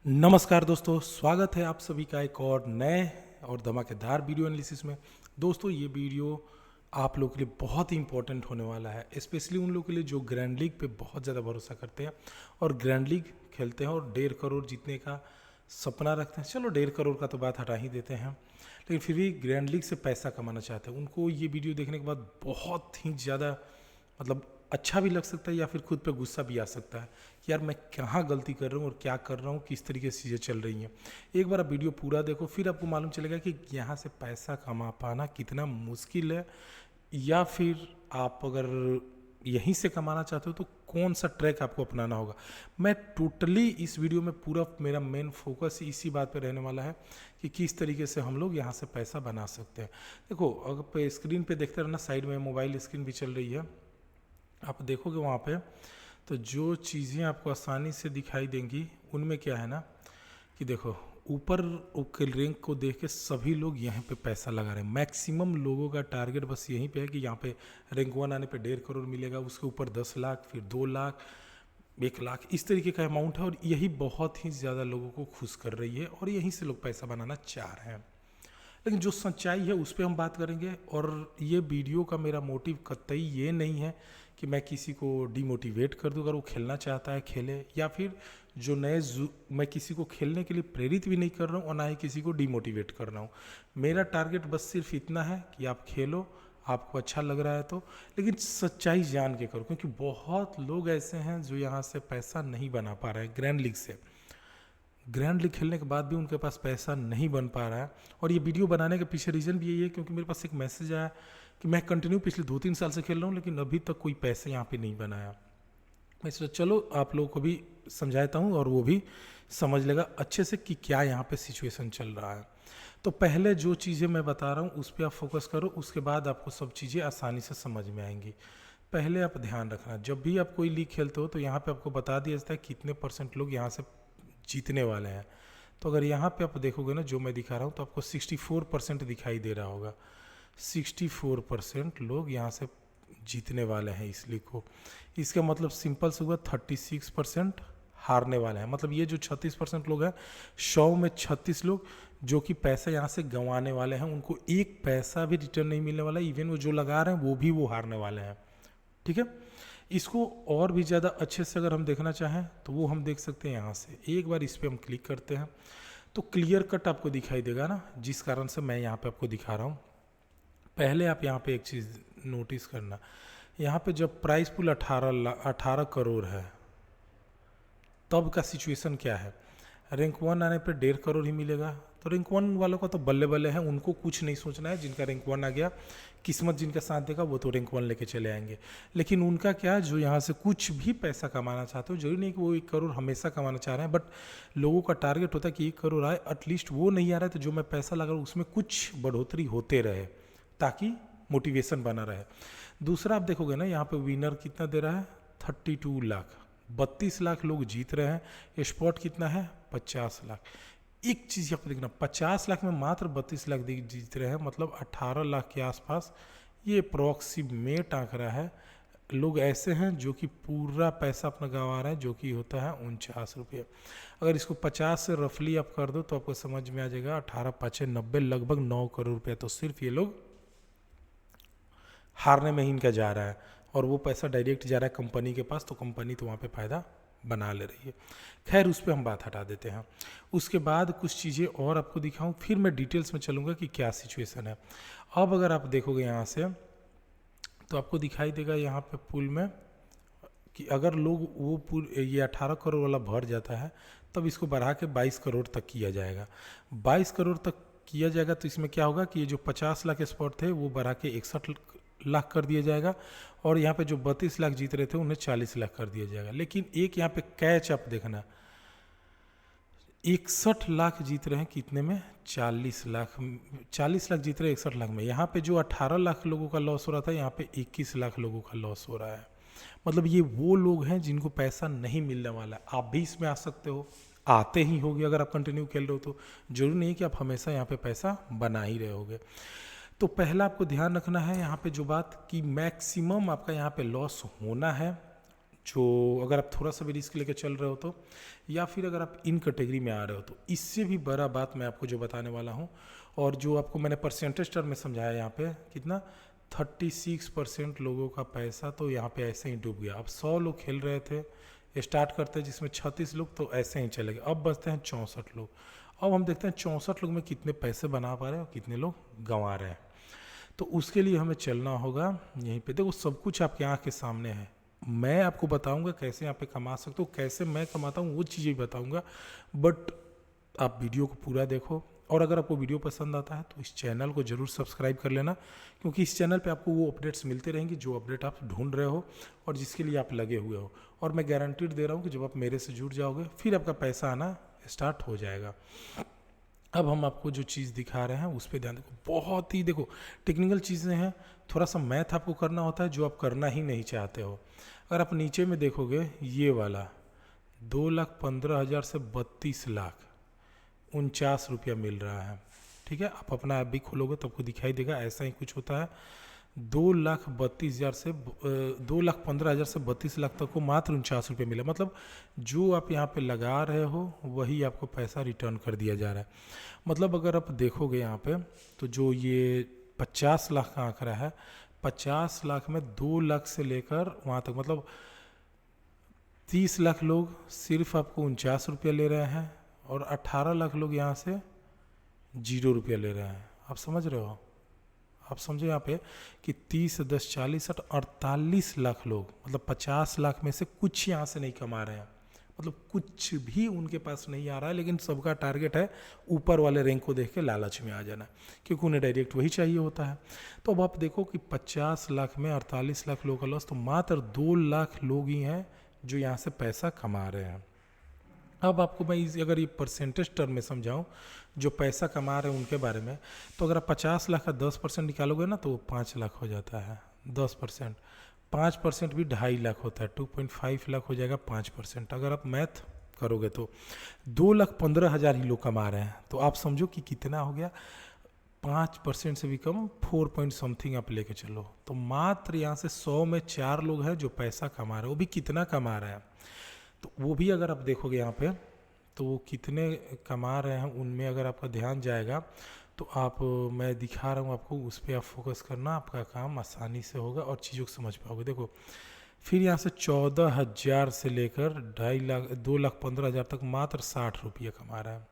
नमस्कार दोस्तों, स्वागत है आप सभी का एक और नए और धमाकेदार वीडियो एनालिसिस में। दोस्तों, ये वीडियो आप लोगों के लिए बहुत ही इंपॉर्टेंट होने वाला है, स्पेशली उन लोगों के लिए जो ग्रैंड लीग पे बहुत ज़्यादा भरोसा करते हैं और ग्रैंड लीग खेलते हैं और 1.5 करोड़ जीतने का सपना रखते हैं। चलो 1.5 करोड़ का तो बात हटा ही देते हैं, लेकिन फिर भी ग्रैंड लीग से पैसा कमाना चाहते हैं। उनको ये वीडियो देखने के बाद बहुत ही ज़्यादा अच्छा भी लग सकता है या फिर खुद पे गुस्सा भी आ सकता है कि यार मैं कहाँ गलती कर रहा हूँ और क्या कर रहा हूँ, किस तरीके से चीज़ें चल रही हैं। एक बार आप वीडियो पूरा देखो, फिर आपको मालूम चलेगा कि यहाँ से पैसा कमा पाना कितना मुश्किल है, या फिर आप अगर यहीं से कमाना चाहते हो तो कौन सा ट्रैक आपको अपनाना होगा। मैं टोटली इस वीडियो में पूरा मेरा मेन फोकस इसी बात पे रहने वाला है कि किस तरीके से हम लोग यहाँ से पैसा बना सकते हैं। देखो, अगर स्क्रीन पे देखते रहना, साइड में मोबाइल स्क्रीन भी चल रही है, आप देखोगे वहाँ पे तो जो चीज़ें आपको आसानी से दिखाई देंगी उनमें क्या है ना कि देखो, ऊपर के रैंक को देख के सभी लोग यहाँ पे पैसा लगा रहे हैं। मैक्सिमम लोगों का टारगेट बस यहीं पे है कि यहाँ पे रैंक 1 आने पे 1.5 करोड़ मिलेगा, उसके ऊपर 10 लाख, फिर 2 लाख, 1 लाख, इस तरीके का अमाउंट है। और यही बहुत ही ज़्यादा लोगों को खुश कर रही है और यहीं से लोग पैसा बनाना चाह रहे हैं। लेकिन जो सच्चाई है उस पर हम बात करेंगे। और ये वीडियो का मेरा मोटिव कतई ये नहीं है कि मैं किसी को डिमोटिवेट कर दूं। अगर वो खेलना चाहता है खेले, या फिर जो मैं किसी को खेलने के लिए प्रेरित भी नहीं कर रहा हूँ और ना ही किसी को डिमोटिवेट कर रहा हूँ। मेरा टारगेट बस सिर्फ इतना है कि आप खेलो, आपको अच्छा लग रहा है तो, लेकिन सच्चाई जान के करो, क्योंकि बहुत लोग ऐसे हैं जो यहाँ से पैसा नहीं बना पा रहे हैं ग्रैंड लीग से। ग्रैंड लीग खेलने के बाद भी उनके पास पैसा नहीं बन पा रहा है। और ये वीडियो बनाने के पीछे रीज़न भी यही है, क्योंकि मेरे पास एक मैसेज आया कि मैं कंटिन्यू पिछले 2-3 साल से खेल रहा हूँ लेकिन अभी तक कोई पैसे यहाँ पे नहीं बनाया। मैं सोचा चलो आप लोगों को भी समझाता हूँ और वो भी समझ लेगा अच्छे से कि क्या यहाँ पे सिचुएशन चल रहा है। तो पहले जो चीज़ें मैं बता रहा हूँ उस पर आप फोकस करो, उसके बाद आपको सब चीज़ें आसानी से समझ में आएंगी। पहले आप ध्यान रखना, जब भी आप कोई लीग खेलते हो तो यहाँ पे आपको बता दिया जाता है कितने % लोग यहाँ से जीतने वाले हैं। तो अगर यहाँ पे आप देखोगे ना, जो मैं दिखा रहा हूँ, तो आपको 64% दिखाई दे रहा होगा। 64% लोग यहाँ से जीतने वाले हैं इस लीग को। इसका मतलब सिंपल से हुआ 36% हारने वाले हैं। मतलब ये जो 36% लोग हैं, 100 में 36 लोग जो कि पैसा यहाँ से गंवाने वाले हैं, उनको एक पैसा भी रिटर्न नहीं मिलने वाला। इवन वो जो लगा रहे हैं वो हारने वाले हैं। ठीक है, इसको और भी ज़्यादा अच्छे से अगर हम देखना चाहें तो वो हम देख सकते हैं यहाँ से। एक बार इस पर हम क्लिक करते हैं तो क्लियर कट आपको दिखाई देगा ना, जिस कारण से मैं यहाँ पे आपको दिखा रहा हूँ। पहले आप यहाँ पे एक चीज़ नोटिस करना, यहाँ पे जब प्राइस पुल 18 करोड़ है तब का सिचुएशन क्या है। रैंक 1 आने पे 1.5 करोड़ ही मिलेगा। तो रैंक 1 वालों का तो बल्ले बल्ले है, उनको कुछ नहीं सोचना है। जिनका रैंक 1 आ गया, किस्मत जिनका साथ देगा वो तो रैंक 1 लेके चले आएंगे। लेकिन उनका क्या, जो यहाँ से कुछ भी पैसा कमाना चाहते हो, जरूरी नहीं कि वो 1 करोड़ हमेशा कमाना चाह रहे हैं, बट लोगों का टारगेट होता है कि 1 करोड़ आए। एटलीस्ट वो नहीं आ रहा है तो जो मैं पैसा लगा रहा हूँ उसमें कुछ बढ़ोतरी होते रहे, ताकि मोटिवेशन बना रहे। दूसरा आप देखोगे ना, यहाँ पे विनर कितना दे रहा है, 32 लाख, 32 लाख लोग जीत रहे हैं। स्पॉट कितना है, 50 लाख। एक चीज़ आपको देखना, 50 लाख में मात्र 32 लाख जीत रहे हैं, मतलब 18 लाख के आसपास ये अप्रॉक्सीमेट आंकड़ा है। लोग ऐसे हैं जो कि पूरा पैसा अपना गंवा रहे हैं, जो कि होता है 49 रुपये। अगर इसको 50 से रफली आप कर दो तो आपको समझ में आ जाएगा, 18×5=90, लगभग 9 करोड़ रुपया तो सिर्फ ये लोग हारने में ही इनका जा रहा है। और वो पैसा डायरेक्ट जा रहा है कंपनी के पास, तो कंपनी तो वहाँ पे फ़ायदा बना ले रही है। खैर, उस पर हम बात हटा देते हैं। उसके बाद कुछ चीज़ें और आपको दिखाऊं, फिर मैं डिटेल्स में चलूँगा कि क्या सिचुएशन है। अब अगर आप देखोगे यहाँ से तो आपको दिखाई देगा यहाँ पे पुल में कि अगर लोग वो पुल ये 18 करोड़ वाला भर जाता है तब इसको बढ़ा के 22 करोड़ तक किया जाएगा। 22 करोड़ तक किया जाएगा तो इसमें क्या होगा कि ये जो 50 लाख स्पॉट थे वो बढ़ा के 61 लाख कर दिया जाएगा, और यहाँ पे जो 32 लाख जीत रहे थे उन्हें 40 लाख कर दिया जाएगा। लेकिन एक यहाँ पे कैच आप देखना, 61 लाख जीत रहे हैं कितने में, 40 लाख। 40 लाख जीत रहे हैं 61 लाख में। यहाँ पे जो 18 लाख लोगों का लॉस हो रहा था, यहाँ पे 21 लाख लोगों का लॉस हो रहा है। मतलब ये वो लोग हैं जिनको पैसा नहीं मिलने वाला है। आप भी इसमें आ सकते हो, आते ही होगे अगर आप कंटिन्यू खेल रहे हो तो। जरूरी नहीं कि आप हमेशा यहाँ पे पैसा बना ही रहे होगे। तो पहला आपको ध्यान रखना है यहाँ पे जो बात कि मैक्सिमम आपका यहाँ पे लॉस होना है, जो अगर आप थोड़ा सा भी रिस्क लेके चल रहे हो तो, या फिर अगर आप इन कैटेगरी में आ रहे हो तो इससे भी बड़ा बात मैं आपको जो बताने वाला हूँ, और जो आपको मैंने परसेंटेज टर्म में समझाया यहाँ पे कितना 36% लोगों का पैसा तो यहाँ पे ऐसे ही डूब गया। अब 100 लोग खेल रहे थे स्टार्ट करते जिसमें 36 लोग तो ऐसे ही चले गए। अब बचते हैं 64 लोग। अब हम देखते हैं 64 लोग में कितने पैसे बना पा रहे हैं और कितने लोग गंवा रहे हैं। तो उसके लिए हमें चलना होगा यहीं पे। देखो सब कुछ आपके आँख के सामने है, मैं आपको बताऊंगा कैसे यहाँ पे कमा सकते हो, कैसे मैं कमाता हूँ वो चीज़ें बताऊंगा, बट आप वीडियो को पूरा देखो। और अगर आपको वीडियो पसंद आता है तो इस चैनल को ज़रूर सब्सक्राइब कर लेना, क्योंकि इस चैनल पे आपको वो अपडेट्स मिलते रहेंगे जो अपडेट आप ढूंढ रहे हो और जिसके लिए आप लगे हुए हो। और मैं गारंटीड दे रहा हूँ कि जब आप मेरे से जुड़ जाओगे फिर आपका पैसा आना स्टार्ट हो जाएगा। अब हम आपको जो चीज़ दिखा रहे हैं उस पर ध्यान देखो, बहुत ही देखो टेक्निकल चीज़ें हैं, थोड़ा सा मैथ आपको करना होता है जो आप करना ही नहीं चाहते हो। अगर आप नीचे में देखोगे ये वाला 2,15,000 से 32,49,000 मिल रहा है, ठीक है। आप अपना ऐप भी खोलोगे तो आपको दिखाई देगा ऐसा ही कुछ होता है। 2,32,000 से 2,15,000 से 32 लाख तक को मात्र 49 मिला। मतलब जो आप यहाँ पे लगा रहे हो वही आपको पैसा रिटर्न कर दिया जा रहा है। मतलब अगर आप देखोगे यहाँ पे तो जो ये 50 लाख का आंकड़ा है, 50 लाख में 2 लाख से लेकर वहाँ तक मतलब 30 लाख लोग सिर्फ आपको 49 ले रहे हैं और 18 लाख लोग यहाँ से 0 ले रहे हैं। आप समझ रहे हो? आप समझो यहाँ पे कि 30, 10, 40, 60, 48 लाख लोग, मतलब 50 लाख में से कुछ यहाँ से नहीं कमा रहे हैं, मतलब कुछ भी उनके पास नहीं आ रहा है। लेकिन सबका टारगेट है ऊपर वाले रैंक को देख के लालच में आ जाना, क्योंकि उन्हें डायरेक्ट वही चाहिए होता है। तो अब आप देखो कि 50 लाख में 48 लाख लोगों का लॉस, तो मात्र 2 लाख लोग ही हैं जो यहाँ से पैसा कमा रहे हैं। अब आपको मैं अगर ये परसेंटेज टर्म में समझाऊं जो पैसा कमा रहे हैं उनके बारे में, तो अगर आप 50 लाख का 10% निकालोगे ना तो वो 5 लाख हो जाता है। 10%, 5% भी 2.5 लाख होता है, 2.5 लाख हो जाएगा 5%। अगर आप मैथ करोगे तो 2,15,000 ही लोग कमा रहे हैं, तो आप समझो कि कितना हो गया। 5% से भी कम 4 पॉइंट समथिंग आप लेके चलो, तो मात्र यहाँ से 100 में 4 लोग हैं जो पैसा कमा रहे हैं। वो भी कितना कमा रहे हैं तो वो भी अगर आप देखोगे यहाँ पे तो वो कितने कमा रहे हैं उनमें अगर आपका ध्यान जाएगा तो आप, मैं दिखा रहा हूँ आपको, उस पर आप फोकस करना, आपका काम आसानी से होगा और चीज़ों को समझ पाओगे। देखो फिर यहाँ से 14,000 से लेकर 2.5 लाख 2,15,000 तक मात्र 60 रुपये कमा रहे हैं।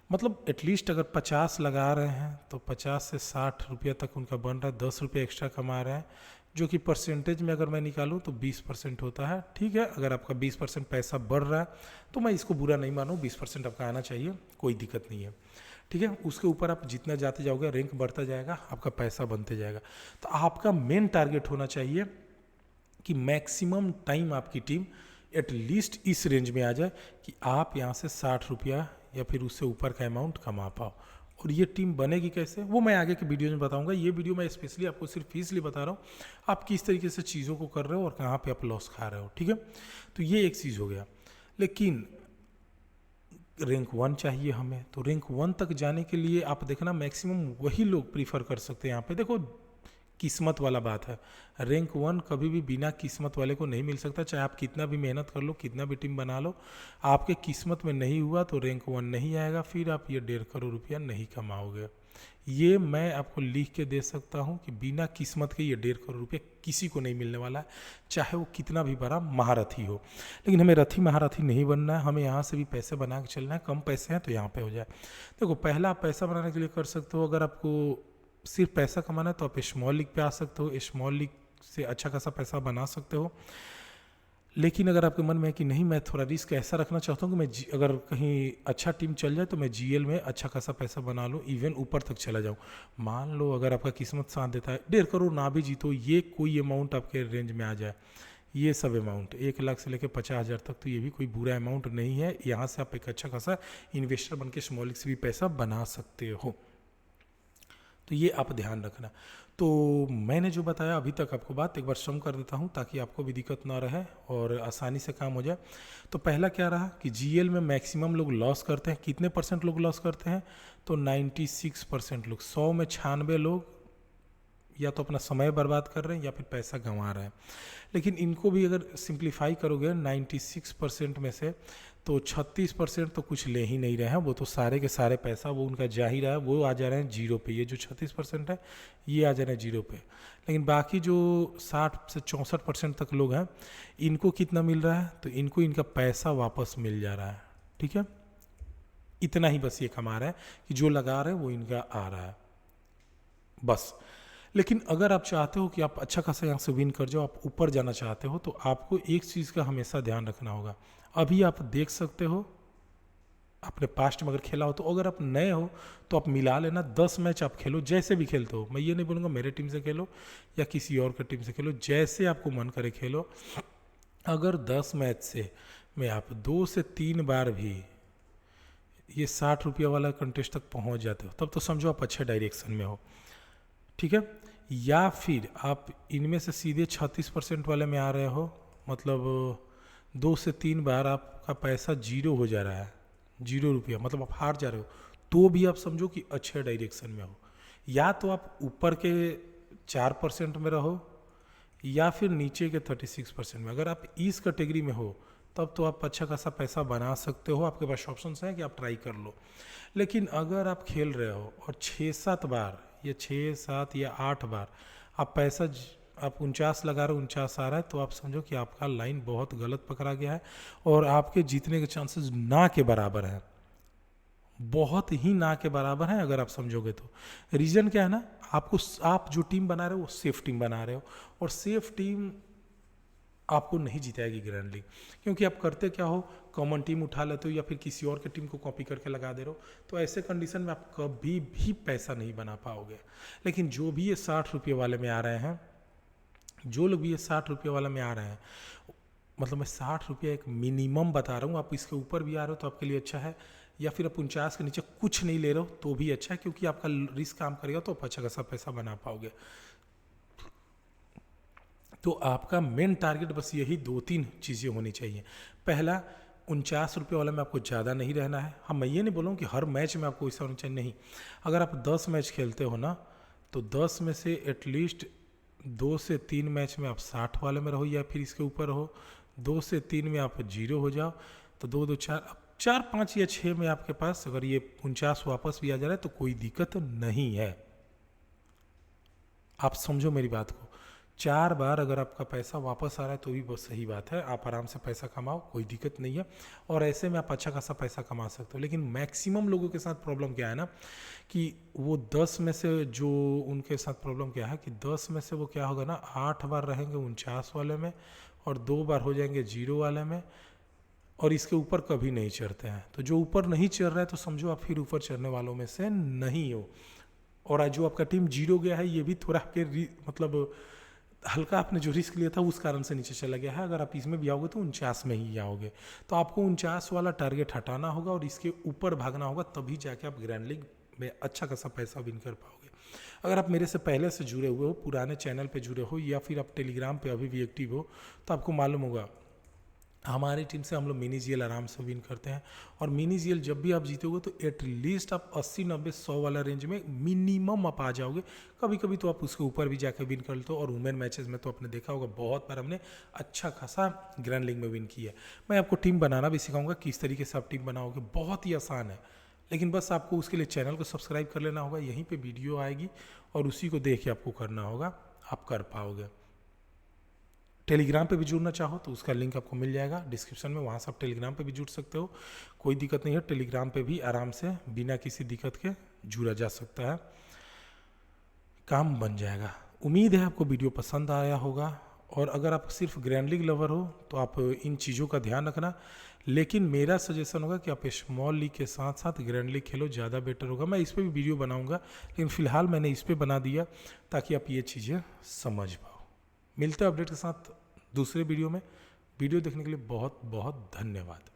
मतलब एटलीस्ट अगर 50 लगा रहे हैं तो 50 से 60 रुपये तक उनका बन रहा है, 10 रुपये एक्स्ट्रा कमा रहे हैं, जो कि परसेंटेज में अगर मैं निकालूं तो 20% होता है। ठीक है, अगर आपका 20% पैसा बढ़ रहा है तो मैं इसको बुरा नहीं मानूं, 20% आपका आना चाहिए, कोई दिक्कत नहीं है। ठीक है, उसके ऊपर आप जितना जाते जाओगे रैंक बढ़ता जाएगा, आपका पैसा बनते जाएगा। तो आपका मेन टारगेट होना चाहिए कि मैक्सिमम टाइम आपकी टीम एटलीस्ट इस रेंज में आ जाए कि आप यहाँ से 60 रुपया या फिर उससे ऊपर का अमाउंट कमा पाओ। और ये टीम बनेगी कैसे वो मैं आगे के वीडियो में बताऊंगा। ये वीडियो मैं स्पेशली आपको सिर्फ इसलिए बता रहा हूँ आप किस तरीके से चीज़ों को कर रहे हो और कहाँ पे आप लॉस खा रहे हो। ठीक है, तो ये एक चीज़ हो गया। लेकिन रैंक 1 चाहिए हमें, तो रैंक 1 तक जाने के लिए आप देखना मैक्सिमम वही लोग प्रीफर कर सकते हैं। यहाँ पे देखो किस्मत वाला बात है, रैंक 1 कभी भी बिना किस्मत वाले को नहीं मिल सकता। चाहे आप कितना भी मेहनत कर लो, कितना भी टीम बना लो, आपके किस्मत में नहीं हुआ तो रैंक 1 नहीं आएगा, फिर आप ये 1.5 करोड़ रुपया नहीं कमाओगे। ये मैं आपको लिख के दे सकता हूँ कि बिना किस्मत के ये 1.5 करोड़ रुपया किसी को नहीं मिलने वाला है, चाहे वो कितना भी बड़ा महारथी हो। लेकिन हमें रथी महारथी नहीं बनना है, हमें यहाँ से भी पैसे बना के चलना है। कम पैसे हैं तो यहाँ पे हो जाए। देखो पहला आप पैसा बनाने के लिए कर सकते हो, अगर आपको सिर्फ पैसा कमाना है तो आप स्मॉल लीग पे आ सकते हो, स्मॉल लीग से अच्छा खासा पैसा बना सकते हो। लेकिन अगर आपके मन में है कि नहीं मैं थोड़ा रिस्क ऐसा रखना चाहता हूँ कि मैं अगर कहीं अच्छा टीम चल जाए तो मैं जीएल में अच्छा खासा पैसा बना लूँ, इवन ऊपर तक चला जाऊँ। मान लो अगर आपका किस्मत साथ देता है 1.5 करोड़ ना भी जीतो, ये कोई अमाउंट आपके रेंज में आ जाए, ये सब अमाउंट 1 लाख से लेकर 50,000 तक, तो ये भी कोई बुरा अमाउंट नहीं है। यहाँ से आप एक अच्छा खासा इन्वेस्टर बन के स्मॉल लीग से भी पैसा बना सकते हो। तो ये आप ध्यान रखना। तो मैंने जो बताया अभी तक आपको बात एक बार सम कर देता हूँ ताकि आपको भी दिक्कत ना रहे और आसानी से काम हो जाए। तो पहला क्या रहा कि जीएल में मैक्सिमम लोग लॉस करते हैं। कितने % लोग लॉस करते हैं? तो 96% लोग, 100 में 96 लोग या तो अपना समय बर्बाद कर रहे हैं या फिर पैसा गंवा रहे हैं। लेकिन इनको भी अगर सिंप्लीफाई करोगे 96% में से, तो 36% तो कुछ ले ही नहीं रहे हैं, वो तो सारे के सारे पैसा वो उनका जा ही रहा है, वो आ जा रहे हैं जीरो पे। ये जो 36% है ये आ जा रहे हैं जीरो पे। लेकिन बाकी जो 60 से 64% तक लोग हैं, इनको कितना मिल रहा है? तो इनको इनका पैसा वापस मिल जा रहा है। ठीक है, इतना ही बस ये कमा रहे हैं कि जो लगा रहे हैं वो इनका आ रहा है बस। लेकिन अगर आप चाहते हो कि आप अच्छा खासा यहाँ से विन कर जाओ, आप ऊपर जाना चाहते हो, तो आपको एक चीज़ का हमेशा ध्यान रखना होगा। अभी आप देख सकते हो अपने पास्ट में अगर खेला हो, तो अगर आप नए हो तो आप मिला लेना, 10 मैच आप खेलो, जैसे भी खेलते हो। मैं ये नहीं बोलूँगा मेरे टीम से खेलो या किसी और की टीम से खेलो, जैसे आपको मन करे खेलो। अगर 10 मैच से में आप 2 से 3 बार भी ये 60 रुपया वाला कंटेस्ट तक पहुंच जाते हो, तब तो समझो आप अच्छे डायरेक्शन में हो। ठीक है, या फिर आप इनमें से सीधे 36% वाले में आ रहे हो, मतलब 2 से 3 बार आपका पैसा जीरो हो जा रहा है, 0 रुपया, मतलब आप हार जा रहे हो, तो भी आप समझो कि अच्छे डायरेक्शन में हो। या तो आप ऊपर के 4% में रहो या फिर नीचे के 36% में। अगर आप इस कैटेगरी में हो तब तो आप अच्छा खासा पैसा बना सकते हो, आपके पास ऑप्शंस हैं कि आप ट्राई कर लो। लेकिन अगर आप खेल रहे हो और 6-7 बार या 6-7 या 8 बार आप पैसा आप 49 लगा रहे हो, 49 आ रहा है, तो आप समझो कि आपका लाइन बहुत गलत पकड़ा गया है और आपके जीतने के चांसेस ना के बराबर हैं, बहुत ही ना के बराबर हैं अगर आप समझोगे तो। रीज़न क्या है ना, आप जो टीम बना रहे हो वो सेफ टीम बना रहे हो, और सेफ टीम आपको नहीं जिताएगी ग्रैंड लीग। क्योंकि आप करते क्या हो, कॉमन टीम उठा लेते हो या फिर किसी और के टीम को कॉपी करके लगा दे रहे हो, तो ऐसे कंडीशन में आप कभी भी पैसा नहीं बना पाओगे। लेकिन जो भी ये 60 रुपये वाले में आ रहे हैं, जो लोग भी ये 60 रुपये वाला में आ रहे हैं, मतलब मैं 60 रुपया एक मिनिमम बता रहा हूँ, आप इसके ऊपर भी आ रहे हो तो आपके लिए अच्छा है, या फिर आप 49 के नीचे कुछ नहीं ले रहे हो तो भी अच्छा है, क्योंकि आपका रिस्क काम करेगा तो आप अच्छा खासा पैसा बना पाओगे। तो आपका मेन टारगेट बस यही 2-3 चीज़ें होनी चाहिए। पहला, 49 रुपये वाला में आपको ज़्यादा नहीं रहना है। हाँ, मैं ये नहीं बोल रहा हूँ कि हर मैच में आपको ऐसा होना चाहिए, नहीं। अगर आप 10 मैच खेलते हो ना, तो 10 में से एटलीस्ट 2 से 3 मैच में आप 60 वाले में रहो या फिर इसके ऊपर रहो, 2 से 3 में आप 0 हो जाओ, तो 2-2 4 5 या 6 में आपके पास अगर ये 49 वापस भी आ जा रहा है तो कोई दिक्कत नहीं है। आप समझो मेरी बात को, 4 बार अगर आपका पैसा वापस आ रहा है तो भी बहुत सही बात है, आप आराम से पैसा कमाओ, कोई दिक्कत नहीं है, और ऐसे में आप अच्छा खासा पैसा कमा सकते हो। लेकिन मैक्सिमम लोगों के साथ प्रॉब्लम क्या है ना, कि वो 10 में से जो उनके साथ प्रॉब्लम क्या है कि 10 में से वो क्या होगा ना, 8 बार रहेंगे 49 वाले में और 2 बार हो जाएंगे 0 वाले में, और इसके ऊपर कभी नहीं चढ़ते हैं। तो जो ऊपर नहीं चढ़ रहा है तो समझो आप फिर ऊपर चढ़ने वालों में से नहीं हो। और आज जो आपका टीम 0 गया है, ये भी थोड़ा आपके मतलब हल्का आपने जो रिस्क लिया था उस कारण से नीचे चला गया है। अगर आप इसमें भी आओगे तो 49 में ही आओगे, तो आपको 49 वाला टारगेट हटाना होगा और इसके ऊपर भागना होगा, तभी जाके आप ग्रैंड लीग में अच्छा खासा पैसा विन कर पाओगे। अगर आप मेरे से पहले से जुड़े हुए हो, पुराने चैनल पे जुड़े हो, या फिर आप टेलीग्राम पे अभी भी एक्टिव हो, तो आपको मालूम होगा हमारी टीम से हम लोग मिनी जीएल आराम से विन करते हैं। और मिनी जीएल जब भी आप जीतोगे तो एटलीस्ट आप 80, 90, 100 वाला रेंज में मिनिमम आप आ जाओगे। कभी कभी तो आप उसके ऊपर भी जाकर विन कर लेते हो। और वुमेन मैचेस में तो आपने देखा होगा बहुत बार हमने अच्छा खासा ग्रैंड लीग में विन किया है। मैं आपको टीम बनाना भी सिखाऊंगा, किस तरीके से आप टीम बनाओगे, बहुत ही आसान है। लेकिन बस आपको उसके लिए चैनल को सब्सक्राइब कर लेना होगा, यहीं पर वीडियो आएगी और उसी को देख के आपको करना होगा, आप कर पाओगे। टेलीग्राम पे भी जुड़ना चाहो तो उसका लिंक आपको मिल जाएगा डिस्क्रिप्शन में, वहाँ से आप टेलीग्राम पे भी जुड़ सकते हो, कोई दिक्कत नहीं है। टेलीग्राम पे भी आराम से बिना किसी दिक्कत के जुड़ा जा सकता है, काम बन जाएगा। उम्मीद है आपको वीडियो पसंद आया होगा। और अगर आप सिर्फ ग्रैंड लीग लवर हो तो आप इन चीज़ों का ध्यान रखना, लेकिन मेरा सजेशन होगा कि आप स्मॉल लीग के साथ साथ ग्रैंड लीग खेलो, ज़्यादा बेटर होगा। मैं इस पर भी वीडियो बनाऊँगा, लेकिन फ़िलहाल मैंने इस पर बना दिया ताकि आप ये चीज़ें समझ पाओ। मिलते हैं अपडेट के साथ दूसरे वीडियो में। वीडियो देखने के लिए बहुत बहुत धन्यवाद।